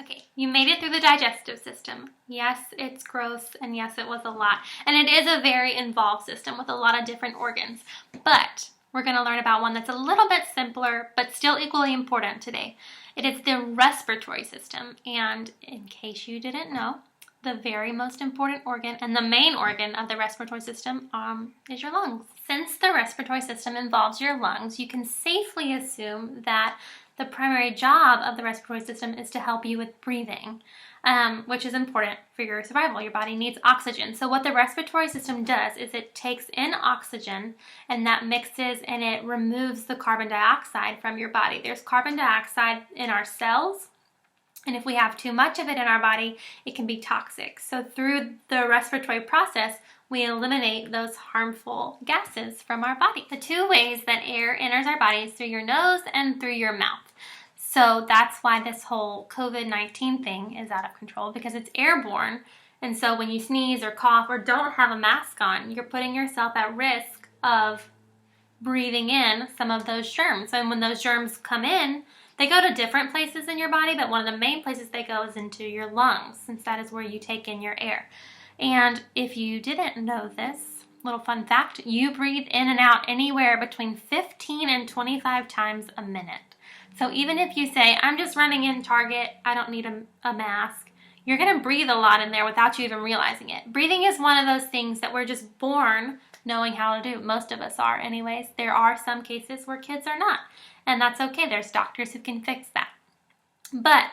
Okay, you made it through the digestive system. Yes, it's gross, and yes, it was a lot. And it is a very involved system with a lot of different organs. But we're going to learn about one that's a little bit simpler, but still equally important today. It is the respiratory system. And in case you didn't know, the very most important organ and the main organ of the respiratory system is your lungs. Since the respiratory system involves your lungs, you can safely assume that the primary job of the respiratory system is to help you with breathing, which is important for your survival. Your body needs oxygen. So what the respiratory system does is it takes in oxygen and that mixes and it removes the carbon dioxide from your body. There's carbon dioxide in our cells, and if we have too much of it in our body, it can be toxic. So through the respiratory process, we eliminate those harmful gases from our body. The two ways that air enters our body is through your nose and through your mouth. So that's why this whole COVID-19 thing is out of control, because it's airborne. And so when you sneeze or cough or don't have a mask on, you're putting yourself at risk of breathing in some of those germs. And when those germs come in, they go to different places in your body, but one of the main places they go is into your lungs, since that is where you take in your air. And if you didn't know this, little fun fact, you breathe in and out anywhere between 15 and 25 times a minute. So even if you say, I'm just running in Target, I don't need a mask, you're going to breathe a lot in there without you even realizing it. Breathing is one of those things that we're just born knowing how to do. Most of us are anyways. There are some cases where kids are not, and that's okay. There's doctors who can fix that. But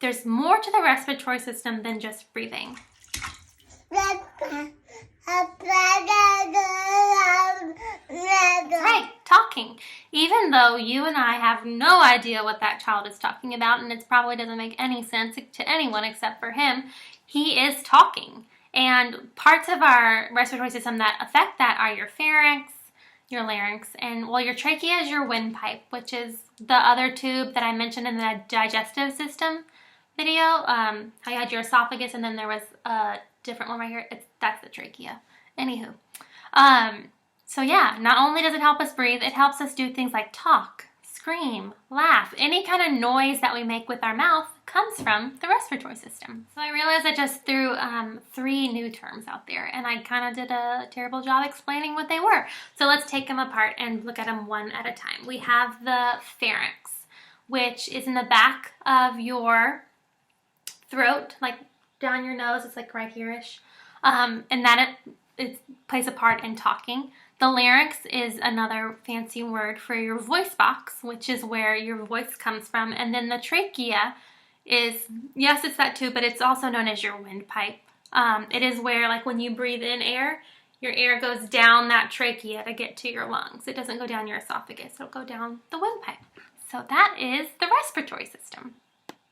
there's more to the respiratory system than just breathing. That's right, talking. Even though you and I have no idea what that child is talking about, and it probably doesn't make any sense to anyone except for him, he is talking. And parts of our respiratory system that affect that are your pharynx, your larynx, and well, your trachea is your windpipe, which is the other tube that I mentioned in the digestive system video. How you had your esophagus, and then there was a different one right here. That's the trachea. Anywho, so yeah, not only does it help us breathe, it helps us do things like talk, scream, laugh. Any kind of noise that we make with our mouth comes from the respiratory system. So I realized I just threw 3 new terms out there, and I kind of did a terrible job explaining what they were. So let's take them apart and look at them one at a time. We have the pharynx, which is in the back of your throat, like down your nose. It's like right here-ish. And that it plays a part in talking. The larynx is another fancy word for your voice box, which is where your voice comes from. And then the trachea is, yes, it's that too, but it's also known as your windpipe. It is where, like, when you breathe in air, your air goes down that trachea to get to your lungs. It doesn't go down your esophagus. It'll go down the windpipe. So that is the respiratory system.